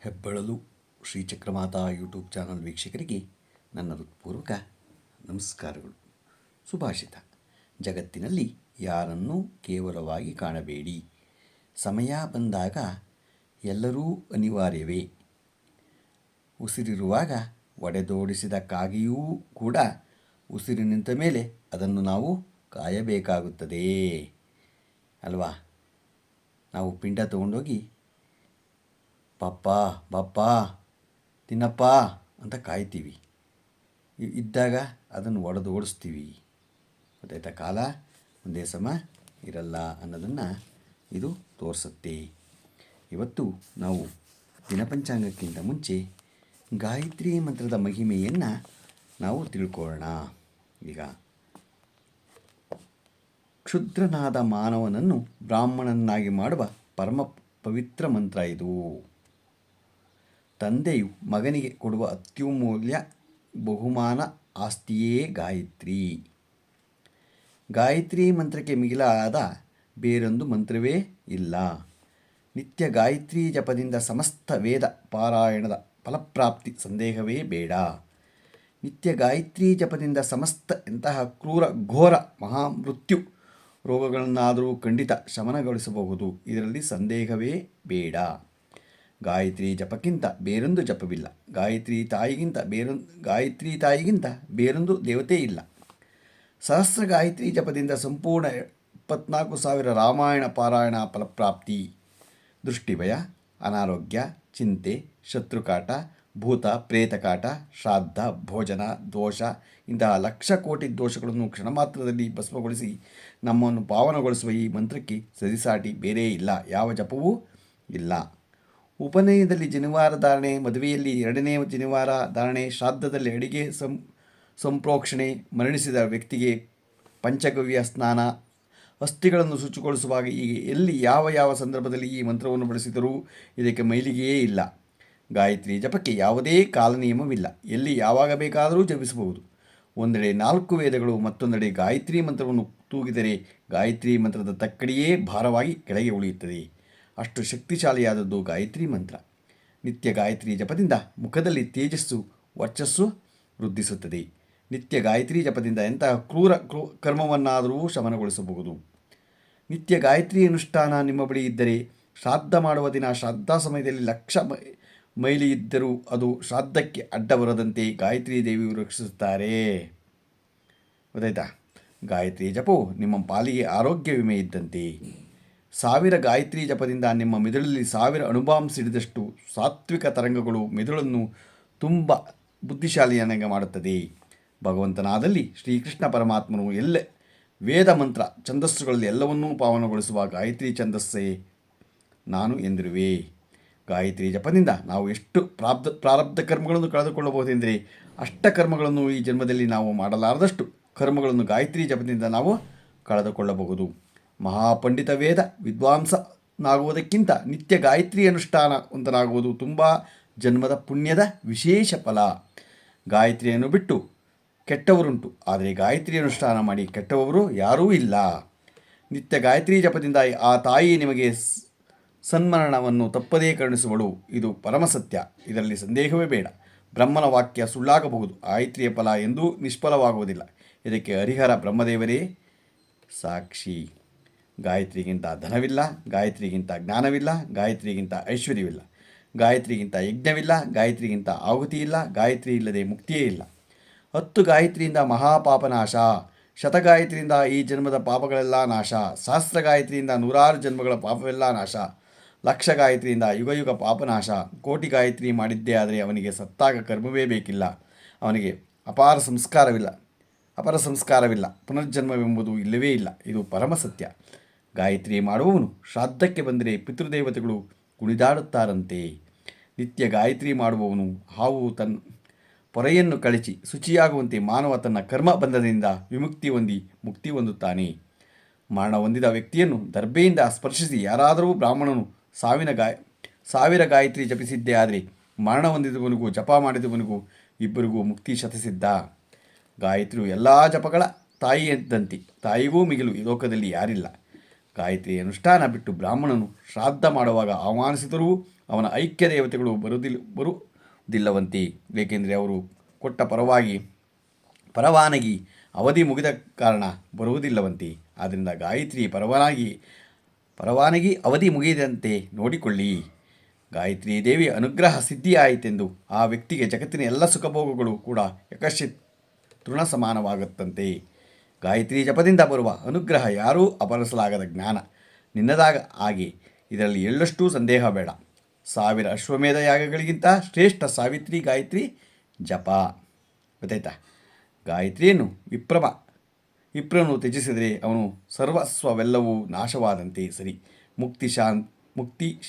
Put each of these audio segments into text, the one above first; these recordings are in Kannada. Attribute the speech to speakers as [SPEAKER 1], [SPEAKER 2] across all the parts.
[SPEAKER 1] ಹೆಬ್ಬೆಳಲು ಶ್ರೀಚಕ್ರಮಾತಾ ಯೂಟ್ಯೂಬ್ ಚಾನಲ್ ವೀಕ್ಷಕರಿಗೆ ನನ್ನ ಹೃತ್ಪೂರ್ವಕ ನಮಸ್ಕಾರಗಳು. ಸುಭಾಷಿತ: ಜಗತ್ತಿನಲ್ಲಿ ಯಾರನ್ನೂ ಕೇವಲವಾಗಿ ಕಾಣಬೇಡಿ. ಸಮಯ ಬಂದಾಗ ಎಲ್ಲರೂ ಅನಿವಾರ್ಯವೇ. ಉಸಿರಿರುವಾಗ ಒಡೆದೋಡಿಸಿದ ಕಾಗೆಯೂ ಕೂಡ ಉಸಿರು ನಿಂತ ಮೇಲೆ ಅದನ್ನು ನಾವು ಕಾಯಬೇಕಾಗುತ್ತದೆ ಅಲ್ವಾ? ನಾವು ಪಿಂಡ ತಗೊಂಡೋಗಿ ಪಪ್ಪ ಬಪ್ಪ ತಿನ್ನಪ್ಪ ಅಂತ ಕಾಯ್ತೀವಿ. ಇದ್ದಾಗ ಅದನ್ನು ಒಡೆದು ಓಡಿಸ್ತೀವಿ. ಗೊತ್ತಾಯ್ತಾ? ಕಾಲ ಒಂದೇ ಸಮ ಇರಲ್ಲ ಅನ್ನೋದನ್ನು ಇದು ತೋರಿಸುತ್ತೆ. ಇವತ್ತು ನಾವು ದಿನಪಂಚಾಂಗಕ್ಕಿಂತ ಮುಂಚೆ ಗಾಯತ್ರಿ ಮಂತ್ರದ ಮಹಿಮೆಯನ್ನು ನಾವು ತಿಳ್ಕೊಳ್ಳೋಣ. ಈಗ ಕ್ಷುದ್ರನಾದ ಮಾನವನನ್ನು ಬ್ರಾಹ್ಮಣನಾಗಿ ಮಾಡುವ ಪರಮ ಪವಿತ್ರ ಮಂತ್ರ ಇದು. ತಂದೆಯು ಮಗನಿಗೆ ಕೊಡುವ ಅತ್ಯಮೂಲ್ಯ ಬಹುಮಾನ ಆಸ್ತಿಯೇ ಗಾಯತ್ರಿ. ಗಾಯತ್ರಿ ಮಂತ್ರಕ್ಕೆ ಮಿಗಿಲಾದ ಬೇರೊಂದು ಮಂತ್ರವೇ ಇಲ್ಲ. ನಿತ್ಯ ಗಾಯತ್ರಿ ಜಪದಿಂದ ಸಮಸ್ತ ವೇದ ಪಾರಾಯಣದ ಫಲಪ್ರಾಪ್ತಿ ಸಂದೇಹವೇ ಬೇಡ. ನಿತ್ಯ ಗಾಯತ್ರಿ ಜಪದಿಂದ ಸಮಸ್ತ ಎಂತಹ ಕ್ರೂರ ಘೋರ ಮಹಾಮೃತ್ಯು ರೋಗಗಳನ್ನಾದರೂ ಖಂಡಿತ ಶಮನಗೊಳಿಸಬಹುದು. ಇದರಲ್ಲಿ ಸಂದೇಹವೇ ಬೇಡ. ಗಾಯತ್ರಿ ಜಪಕ್ಕಿಂತ ಬೇರೊಂದು ಜಪವಿಲ್ಲ. ಗಾಯತ್ರಿ ತಾಯಿಗಿಂತ ಬೇರೊಂದು ದೇವತೆ ಇಲ್ಲ. ಸಹಸ್ರ ಗಾಯತ್ರಿ ಜಪದಿಂದ ಸಂಪೂರ್ಣ 24,000 ರಾಮಾಯಣ ಪಾರಾಯಣ ಫಲಪ್ರಾಪ್ತಿ. ದೃಷ್ಟಿಭಯ, ಅನಾರೋಗ್ಯ, ಚಿಂತೆ, ಶತ್ರುಕಾಟ, ಭೂತ ಪ್ರೇತಕಾಟ, ಶ್ರಾದ್ದ, ಭೋಜನ ದೋಷ ಇಂತಹ ಲಕ್ಷ ಕೋಟಿ ದೋಷಗಳನ್ನು ಕ್ಷಣ ಮಾತ್ರದಲ್ಲಿ ಭಸ್ಮಗೊಳಿಸಿ ನಮ್ಮನ್ನು ಪಾವನಗೊಳಿಸುವ ಈ ಮಂತ್ರಕ್ಕೆ ಸರಿಸಾಟಿ ಬೇರೇ ಇಲ್ಲ. ಯಾವ ಜಪವೂ ಇಲ್ಲ. ಉಪನಯನದಲ್ಲಿ ಜನಿವಾರ ಧಾರಣೆ, ಮದುವೆಯಲ್ಲಿ 2ನೇ ಜನಿವಾರ ಧಾರಣೆ, ಶ್ರಾದ್ದದಲ್ಲಿ ಅಡಿಗೆ ಸಂಪ್ರೋಕ್ಷಣೆ, ಮರಣಿಸಿದ ವ್ಯಕ್ತಿಗೆ ಪಂಚಗವ್ಯ ಸ್ನಾನ, ಅಸ್ಥಿಗಳನ್ನು ಶುಚಿಗೊಳಿಸುವಾಗ ಹೀಗೆ ಎಲ್ಲಿ ಯಾವ ಸಂದರ್ಭದಲ್ಲಿ ಈ ಮಂತ್ರವನ್ನು ಬಳಸಿದರೂ ಇದಕ್ಕೆ ಮೈಲಿಗೆಯೇ ಇಲ್ಲ. ಗಾಯತ್ರಿ ಜಪಕ್ಕೆ ಯಾವುದೇ ಕಾಲನಿಯಮವಿಲ್ಲ. ಎಲ್ಲಿ ಯಾವಾಗ ಬೇಕಾದರೂ ಜಪಿಸಬಹುದು. ಒಂದೆಡೆ 4 ವೇದಗಳು, ಮತ್ತೊಂದೆಡೆ ಗಾಯತ್ರಿ ಮಂತ್ರವನ್ನು ತೂಗಿದರೆ ಗಾಯತ್ರಿ ಮಂತ್ರದ ತಕ್ಕಡಿಯೇ ಭಾರವಾಗಿ ಕೆಳಗೆ ಉಳಿಯುತ್ತದೆ. ಅಷ್ಟು ಶಕ್ತಿಶಾಲಿಯಾದದ್ದು ಗಾಯತ್ರಿ ಮಂತ್ರ. ನಿತ್ಯ ಗಾಯತ್ರಿ ಜಪದಿಂದ ಮುಖದಲ್ಲಿ ತೇಜಸ್ಸು, ವರ್ಚಸ್ಸು ವೃದ್ಧಿಸುತ್ತದೆ. ನಿತ್ಯ ಗಾಯತ್ರಿ ಜಪದಿಂದ ಎಂತಹ ಕ್ರೂರ ಕರ್ಮವನ್ನಾದರೂ ಶಮನಗೊಳಿಸಬಹುದು. ನಿತ್ಯ ಗಾಯತ್ರಿ ಅನುಷ್ಠಾನ ನಿಮ್ಮ ಬಳಿ ಇದ್ದರೆ, ಶ್ರಾದ್ದ ಮಾಡುವ ದಿನ ಶ್ರಾದ್ದ ಸಮಯದಲ್ಲಿ ಲಕ್ಷ ಮೈಲಿ ಇದ್ದರೂ ಅದು ಶ್ರಾದ್ದಕ್ಕೆ ಅಡ್ಡ ಬರದಂತೆ ಗಾಯತ್ರಿ ದೇವಿಯು ರಕ್ಷಿಸುತ್ತಾರೆ. ಗೊತ್ತಾಯ್ತಾ? ಗಾಯತ್ರಿ ಜಪವು ನಿಮ್ಮ ಪಾಲಿಗೆ ಆರೋಗ್ಯ ವಿಮೆ ಇದ್ದಂತೆ. 1000 ಗಾಯತ್ರಿ ಜಪದಿಂದ ನಿಮ್ಮ ಮೆದುಳಲ್ಲಿ 1000 ಅಣುಬಾಂಬ್ ಸಿಡಿದಷ್ಟು ಸಾತ್ವಿಕ ತರಂಗಗಳು ಮೆದುಳನ್ನು ತುಂಬ ಬುದ್ಧಿಶಾಲಿಯನ್ನಾಗಿ ಮಾಡುತ್ತದೆ. ಭಗವಂತನಾದಲ್ಲಿ ಶ್ರೀಕೃಷ್ಣ ಪರಮಾತ್ಮನು ವೇದ ಮಂತ್ರ ಛಂದಸ್ಸುಗಳಲ್ಲಿ ಎಲ್ಲವನ್ನೂ ಪಾವನಗೊಳಿಸುವ ಗಾಯತ್ರಿ ಛಂದಸ್ಸೇ ನಾನು ಎಂದಿರುವೆ. ಗಾಯತ್ರಿ ಜಪದಿಂದ ನಾವು ಎಷ್ಟು ಪ್ರಾರಬ್ಧ ಕರ್ಮಗಳನ್ನು ಕಳೆದುಕೊಳ್ಳಬಹುದೆಂದರೆ, ಅಷ್ಟ ಕರ್ಮಗಳನ್ನು ಈ ಜನ್ಮದಲ್ಲಿ ನಾವು ಮಾಡಲಾರದಷ್ಟು ಕರ್ಮಗಳನ್ನು ಗಾಯತ್ರಿ ಜಪದಿಂದ ನಾವು ಕಳೆದುಕೊಳ್ಳಬಹುದು. ಮಹಾಪಂಡಿತ ವೇದ ವಿದ್ವಾಂಸನಾಗುವುದಕ್ಕಿಂತ ನಿತ್ಯ ಗಾಯತ್ರಿ ಅನುಷ್ಠಾನ ಹೊಂದಲಾಗುವುದು ತುಂಬ ಜನ್ಮದ ಪುಣ್ಯದ ವಿಶೇಷ ಫಲ. ಗಾಯತ್ರಿಯನ್ನು ಬಿಟ್ಟು ಕೆಟ್ಟವರುಂಟು, ಆದರೆ ಗಾಯತ್ರಿ ಅನುಷ್ಠಾನ ಮಾಡಿ ಕೆಟ್ಟವರು ಯಾರೂ ಇಲ್ಲ. ನಿತ್ಯ ಗಾಯತ್ರಿ ಜಪದಿಂದ ಆ ತಾಯಿ ನಿಮಗೆ ಸನ್ಮರಣವನ್ನು ತಪ್ಪದೇ ಕರುಣಿಸುವಳು. ಇದು ಪರಮಸತ್ಯ. ಇದರಲ್ಲಿ ಸಂದೇಹವೇ ಬೇಡ. ಬ್ರಹ್ಮನ ವಾಕ್ಯ ಸುಳ್ಳಾಗಬಹುದು, ಗಾಯತ್ರಿಯ ಫಲ ಎಂದೂ ನಿಷ್ಫಲವಾಗುವುದಿಲ್ಲ. ಇದಕ್ಕೆ ಹರಿಹರ ಬ್ರಹ್ಮದೇವರೇ ಸಾಕ್ಷಿ. ಗಾಯತ್ರಿಗಿಂತ ಧನವಿಲ್ಲ, ಗಾಯತ್ರಿಗಿಂತ ಜ್ಞಾನವಿಲ್ಲ, ಗಾಯತ್ರಿಗಿಂತ ಐಶ್ವರ್ಯವಿಲ್ಲ, ಗಾಯತ್ರಿಗಿಂತ ಯಜ್ಞವಿಲ್ಲ, ಗಾಯತ್ರಿಗಿಂತ ಆಹುತಿ ಇಲ್ಲ, ಗಾಯತ್ರಿ ಇಲ್ಲದೆ ಮುಕ್ತಿಯೇ ಇಲ್ಲ. 10 ಗಾಯತ್ರಿಯಿಂದ ಮಹಾಪಾಪನಾಶ, ಶತಗಾಯತ್ರಿಯಿಂದ ಈ ಜನ್ಮದ ಪಾಪಗಳೆಲ್ಲ ನಾಶ, ಸಹಸ್ರ ಗಾಯತ್ರಿಯಿಂದ 100 ಜನ್ಮಗಳ ಪಾಪವೆಲ್ಲ ನಾಶ, ಲಕ್ಷ ಗಾಯತ್ರಿಯಿಂದ ಯುಗ ಪಾಪನಾಶ. ಕೋಟಿ ಗಾಯತ್ರಿ ಮಾಡಿದ್ದೇ ಆದರೆ ಅವನಿಗೆ ಸತ್ತಾಗ ಕರ್ಮವೇ ಬೇಕಿಲ್ಲ. ಅವನಿಗೆ ಅಪರ ಸಂಸ್ಕಾರವಿಲ್ಲ, ಪುನರ್ಜನ್ಮವೆಂಬುದು ಇಲ್ಲವೇ ಇಲ್ಲ. ಇದು ಪರಮಸತ್ಯ. ಗಾಯತ್ರಿ ಮಾಡುವವನು ಶ್ರಾದ್ದಕ್ಕೆ ಬಂದರೆ ಪಿತೃದೇವತೆಗಳು ಕುಣಿದಾಡುತ್ತಾರಂತೆ. ನಿತ್ಯ ಗಾಯತ್ರಿ ಮಾಡುವವನು ಹಾವು ತನ್ನ ಪೊರೆಯನ್ನು ಕಳಚಿ ಶುಚಿಯಾಗುವಂತೆ ಮಾನವ ತನ್ನ ಕರ್ಮ ಬಂಧನದಿಂದ ವಿಮುಕ್ತಿ ಹೊಂದಿ ಮುಕ್ತಿ ಹೊಂದುತ್ತಾನೆ. ಮರಣ ಹೊಂದಿದ ವ್ಯಕ್ತಿಯನ್ನು ದರ್ಬೆಯಿಂದ ಸ್ಪರ್ಶಿಸಿ ಯಾರಾದರೂ ಬ್ರಾಹ್ಮಣನು 1000 ಗಾಯತ್ರಿ ಜಪಿಸಿದ್ದೇ ಆದರೆ ಮರಣ ಹೊಂದಿದವನಿಗೂ ಜಪ ಮಾಡಿದವನಿಗೂ ಇಬ್ಬರಿಗೂ ಮುಕ್ತಿ ಶತಸಿದ್ಧ. ಗಾಯತ್ರಿಯು ಎಲ್ಲ ಜಪಗಳ ತಾಯಿ ಇದ್ದಂತೆ. ತಾಯಿಗೂ ಮಿಗಿಲು ಈ ಲೋಕದಲ್ಲಿ ಯಾರಿಲ್ಲ. ಗಾಯತ್ರಿ ಅನುಷ್ಠಾನ ಬಿಟ್ಟು ಬ್ರಾಹ್ಮಣನು ಶ್ರಾದ್ದ ಮಾಡುವಾಗ ಆಹ್ವಾನಿಸಿದರೂ ಅವನ ಐಕ್ಯ ದೇವತೆಗಳು ಬರುವುದಿಲ್ಲವಂತೆ, ಏಕೆಂದರೆ ಅವರು ಕೊಟ್ಟ ಪರವಾನಗಿ ಅವಧಿ ಮುಗಿದ ಕಾರಣ ಬರುವುದಿಲ್ಲವಂತೆ. ಆದ್ದರಿಂದ ಗಾಯತ್ರಿ ಪರವಾನಗಿ ಅವಧಿ ಮುಗಿದಂತೆ ನೋಡಿಕೊಳ್ಳಿ. ಗಾಯತ್ರಿ ದೇವಿಯ ಅನುಗ್ರಹ ಸಿದ್ಧಿಯಾಯಿತೆಂದು ಆ ವ್ಯಕ್ತಿಗೆ ಜಗತ್ತಿನ ಎಲ್ಲ ಸುಖಭೋಗಗಳು ಕೂಡ ಯಕಶ್ಚಿತ್ ತೃಣ ಸಮಾನವಾಗುತ್ತಂತೆ. ಗಾಯತ್ರಿ ಜಪದಿಂದ ಬರುವ ಅನುಗ್ರಹ ಯಾರೂ ಅಪಹರಿಸಲಾಗದ ಜ್ಞಾನ ನಿನ್ನದಾಗ ಆಗಿ ಇದರಲ್ಲಿ ಎಳ್ಳಷ್ಟೂ ಸಂದೇಹ ಬೇಡ. 1000 ಅಶ್ವಮೇಧ ಯಾಗಗಳಿಗಿಂತ ಶ್ರೇಷ್ಠ ಸಾವಿತ್ರಿ ಗಾಯತ್ರಿ ಜಪ. ಗೊತ್ತಾಯ್ತಾ? ಗಾಯತ್ರಿಯನ್ನು ವಿಪ್ರನು ತ್ಯಜಿಸಿದರೆ ಅವನು ಸರ್ವಸ್ವವೆಲ್ಲವೂ ನಾಶವಾದಂತೆ ಸರಿ. ಮುಕ್ತಿ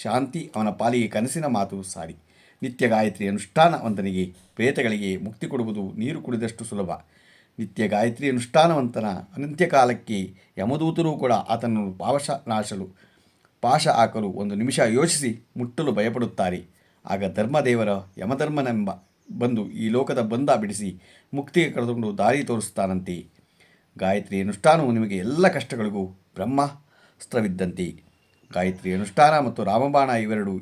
[SPEAKER 1] ಶಾಂತಿ ಅವನ ಪಾಲಿಗೆ ಕನಸಿನ ಮಾತು ಸಾರಿ. ನಿತ್ಯ ಗಾಯತ್ರಿ ಅನುಷ್ಠಾನವಂತನಿಗೆ ಪ್ರೇತಗಳಿಗೆ ಮುಕ್ತಿ ಕೊಡುವುದು ನೀರು ಕುಡಿದಷ್ಟು ಸುಲಭ. ನಿತ್ಯ ಗಾಯತ್ರಿ ಅನುಷ್ಠಾನವಂತನ ಅಂತ್ಯಕಾಲಕ್ಕೆ ಯಮದೂತರೂ ಕೂಡ ಆತನನ್ನು ಪಾಶ ಹಾಕಲು ಒಂದು ನಿಮಿಷ ಯೋಚಿಸಿ ಮುಟ್ಟಲು ಭಯಪಡುತ್ತಾರೆ. ಆಗ ಧರ್ಮದೇವರ ಯಮಧರ್ಮನೆಂಬ ಬಂದು ಈ ಲೋಕದ ಬಂಧ ಬಿಡಿಸಿ ಮುಕ್ತಿಗೆ ಕರೆದುಕೊಂಡು ದಾರಿ ತೋರಿಸ್ತಾನಂತೆ. ಗಾಯತ್ರಿ ಅನುಷ್ಠಾನವು ನಿಮಗೆ ಎಲ್ಲ ಕಷ್ಟಗಳಿಗೂ ಬ್ರಹ್ಮಾಸ್ತ್ರವಿದ್ದಂತೆ. ಗಾಯತ್ರಿ ಅನುಷ್ಠಾನ ಮತ್ತು ರಾಮಬಾಣ ಇವೆರಡು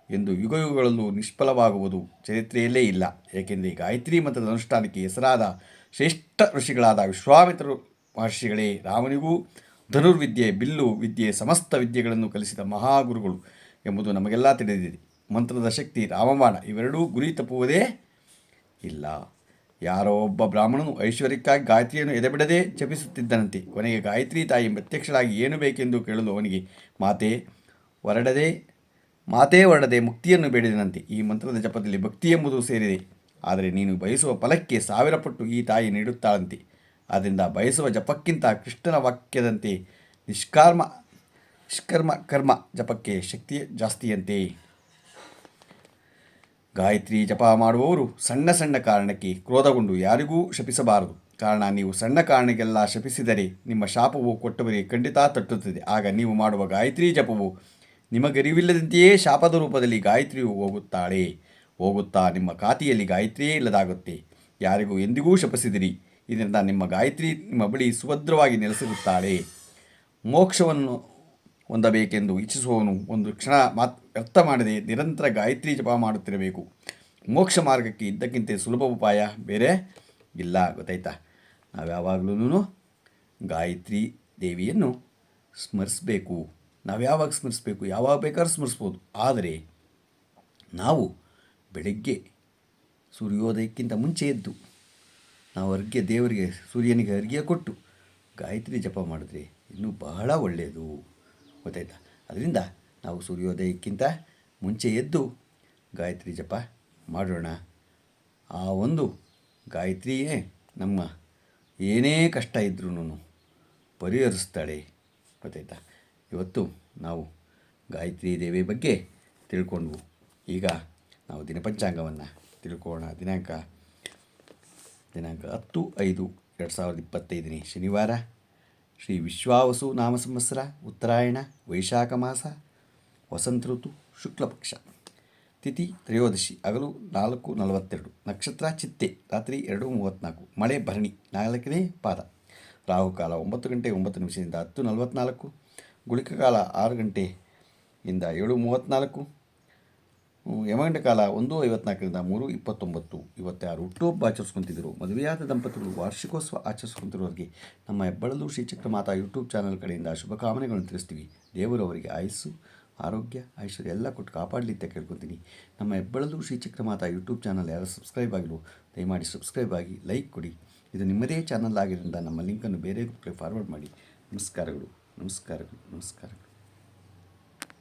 [SPEAKER 1] ಎಂದು ಯುಗಯುಗಗಳಲ್ಲೂ ನಿಷ್ಫಲವಾಗುವುದು ಚರಿತ್ರೆಯಲ್ಲೇ ಇಲ್ಲ. ಏಕೆಂದರೆ ಗಾಯತ್ರಿ ಮಂತ್ರದ ಅನುಷ್ಠಾನಕ್ಕೆ ಹೆಸರಾದ ಶ್ರೇಷ್ಠ ಋಷಿಗಳಾದ ವಿಶ್ವಾಮಿತ್ರ ಮಹರ್ಷಿಗಳೇ ರಾಮನಿಗೂ ಧನುರ್ವಿದ್ಯೆ, ಬಿಲ್ಲು ವಿದ್ಯೆ, ಸಮಸ್ತ ವಿದ್ಯೆಗಳನ್ನು ಕಲಿಸಿದ ಮಹಾಗುರುಗಳು ಎಂಬುದು ನಮಗೆಲ್ಲ ತಿಳಿದಿದೆ. ಮಂತ್ರದ ಶಕ್ತಿ, ರಾಮಬಾಣ ಇವೆರಡೂ ಗುರಿ ತಪ್ಪುವುದೇ ಇಲ್ಲ. ಯಾರೋ ಒಬ್ಬ ಬ್ರಾಹ್ಮಣನು ಐಶ್ವರ್ಯಕ್ಕಾಗಿ ಗಾಯತ್ರಿಯನ್ನು ಎದೆಬಿಡದೆ ಜಪಿಸುತ್ತಿದ್ದನಂತೆ. ಕೊನೆಗೆ ಗಾಯತ್ರಿ ತಾಯಿ ಪ್ರತ್ಯಕ್ಷಳಾಗಿ ಏನು ಬೇಕೆಂದು ಕೇಳಲು ಅವನಿಗೆ ಮಾತೇ ಹೊರಡದೆ ಮುಕ್ತಿಯನ್ನು ಬೇಡಿದನಂತೆ. ಈ ಮಂತ್ರದ ಜಪದಲ್ಲಿ ಭಕ್ತಿ ಎಂಬುದು ಸೇರಿದೆ. ಆದರೆ ನೀನು ಬಯಸುವ ಫಲಕ್ಕೆ 1000 ಪಟ್ಟು ಈ ತಾಯಿ ನೀಡುತ್ತಾಳಂತೆ. ಆದ್ದರಿಂದ ಬಯಸುವ ಜಪಕ್ಕಿಂತ ಕೃಷ್ಣನ ವಾಕ್ಯದಂತೆ ನಿಷ್ಕರ್ಮ ಕರ್ಮ ಜಪಕ್ಕೆ ಶಕ್ತಿ ಜಾಸ್ತಿಯಂತೆ. ಗಾಯತ್ರಿ ಜಪ ಮಾಡುವವರು ಸಣ್ಣ ಸಣ್ಣ ಕಾರಣಕ್ಕೆ ಕ್ರೋಧಗೊಂಡು ಯಾರಿಗೂ ಶಪಿಸಬಾರದು. ಕಾರಣ ನೀವು ಸಣ್ಣ ಕಾರಣಕ್ಕೆಲ್ಲ ಶಪಿಸಿದರೆ ನಿಮ್ಮ ಶಾಪವು ಕೊಟ್ಟವರಿಗೆ ಖಂಡಿತ ತಟ್ಟುತ್ತದೆ. ಆಗ ನೀವು ಮಾಡುವ ಗಾಯತ್ರಿ ಜಪವು ನಿಮಗರಿವಿಲ್ಲದಂತೆಯೇ ಶಾಪದ ರೂಪದಲ್ಲಿ ಗಾಯತ್ರಿಯು ಹೋಗುತ್ತಾ ನಿಮ್ಮ ಖಾತೆಯಲ್ಲಿ ಗಾಯತ್ರಿಯೇ ಇಲ್ಲದಾಗುತ್ತೆ. ಯಾರಿಗೂ ಎಂದಿಗೂ ಶಪಿಸಿದಿರಿ. ಇದರಿಂದ ನಿಮ್ಮ ಗಾಯತ್ರಿ ನಿಮ್ಮ ಬಳಿ ಸುಭದ್ರವಾಗಿ ನೆಲೆಸಿರುತ್ತಾಳೆ. ಮೋಕ್ಷವನ್ನು ಹೊಂದಬೇಕೆಂದು ಇಚ್ಛಿಸುವವನು ಒಂದು ಕ್ಷಣ ವ್ಯರ್ಥ ಮಾಡದೆ ನಿರಂತರ ಗಾಯತ್ರಿ ಜಪ ಮಾಡುತ್ತಿರಬೇಕು. ಮೋಕ್ಷ ಮಾರ್ಗಕ್ಕೆ ಇದ್ದಕ್ಕಿಂತ ಸುಲಭ ಉಪಾಯ ಬೇರೆ ಇಲ್ಲ. ಗೊತ್ತಾಯ್ತಾ? ನಾವು ಯಾವಾಗಲೂ ಗಾಯತ್ರಿ ದೇವಿಯನ್ನು ಸ್ಮರಿಸಬೇಕು. ನಾವು ಯಾವಾಗ ಸ್ಮರಿಸಬೇಕು? ಯಾವಾಗ ಬೇಕಾದ್ರೂ ಸ್ಮರಿಸ್ಬೋದು. ಆದರೆ ನಾವು ಬೆಳಗ್ಗೆ ಸೂರ್ಯೋದಯಕ್ಕಿಂತ ಮುಂಚೆ ಎದ್ದು ನಾವು ದೇವರಿಗೆ ಸೂರ್ಯನಿಗೆ ಅರ್ಘ್ಯ ಕೊಟ್ಟು ಗಾಯತ್ರಿ ಜಪ ಮಾಡಿದ್ರೆ ಇನ್ನೂ ಬಹಳ ಒಳ್ಳೆಯದು. ಗೊತ್ತಾಯ್ತಾ? ಅದರಿಂದ ನಾವು ಸೂರ್ಯೋದಯಕ್ಕಿಂತ ಮುಂಚೆ ಎದ್ದು ಗಾಯತ್ರಿ ಜಪ ಮಾಡೋಣ. ಆ ಒಂದು ಗಾಯತ್ರಿಯೇ ನಮ್ಮ ಏನೇ ಕಷ್ಟ ಇದ್ರೂ ಪರಿಹರಿಸ್ತಾಳೆ. ಗೊತ್ತಾಯ್ತಾ? ಇವತ್ತು ನಾವು ಗಾಯತ್ರಿ ದೇವಿ ಬಗ್ಗೆ ತಿಳ್ಕೊಂಡ್ವು. ಈಗ ನಾವು ದಿನಪಂಚಾಂಗವನ್ನು ತಿಳ್ಕೊಳ್ಳೋಣ. ದಿನಾಂಕ 10/5/2025 ಶನಿವಾರ, ಶ್ರೀ ವಿಶ್ವಾವಸು ನಾಮ ಸಂವತ್ಸರ, ಉತ್ತರಾಯಣ, ವೈಶಾಖ ಮಾಸ, ವಸಂತ ಋತು, ಶುಕ್ಲಪಕ್ಷ, ತಿಥಿ ತ್ರಯೋದಶಿ, ಹಗಲು 4:42, ನಕ್ಷತ್ರ ಚಿತ್ತೆ, ರಾತ್ರಿ 2:34, ಮಳೆ ಭರಣಿ, 4ನೇ ಪಾದ, ರಾಹುಕಾಲ 9 ಗಂಟೆ 9 ನಿಮಿಷದಿಂದ 10:44, ಗುಳಿಕಕಾಲ 6 ಗಂಟೆಯಿಂದ 7:34, ಯಮಗಂಡ ಕಾಲ 1:54ರಿಂದ 3:29. ಇವತ್ತು ಯಾರು ಹುಟ್ಟುಹಬ್ಬ ಆಚರಿಸ್ಕೊತಿದ್ರು, ಮದುವೆಯಾದ ದಂಪತಿಗಳು ವಾರ್ಷಿಕೋತ್ಸವ ಆಚರಿಸ್ಕೊತಿರೋರಿಗೆ ನಮ್ಮ ಹೆಬ್ಬಳಲು ಶ್ರೀಚಕ್ರ ಮಾತಾ ಯೂಟ್ಯೂಬ್ ಚಾನಲ್ ಕಡೆಯಿಂದ ಶುಭಕಾಮನೆಗಳನ್ನು ತಿಳಿಸ್ತೀವಿ. ದೇವರು ಅವರಿಗೆ ಆಯುಸ್ಸು, ಆರೋಗ್ಯ, ಐಶ್ವರ್ಯ ಎಲ್ಲ ಕೊಟ್ಟು ಕಾಪಾಡಲಿ ಅಂತ ಕೇಳ್ಕೊತೀನಿ. ನಮ್ಮ ಹೆಬ್ಬಳಲು ಶ್ರೀಚಕ್ರ ಮಾತಾ ಯೂಟ್ಯೂಬ್ ಚಾನಲ್ ಯಾರು ಸಬ್ಸ್ಕ್ರೈಬ್ ಆಗಿಲ್ಲ ದಯಮಾಡಿ ಸಬ್ಸ್ಕ್ರೈಬ್ ಆಗಿ ಲೈಕ್ ಕೊಡಿ. ಇದು ನಿಮ್ಮದೇ ಚಾನಲ್ ಆಗಿದ್ದರಿಂದ ನಮ್ಮ ಲಿಂಕನ್ನು ಬೇರೆ ಗ್ರೂಪ್ಗೆ ಫಾರ್ವರ್ಡ್ ಮಾಡಿ. ನಮಸ್ಕಾರಗಳು.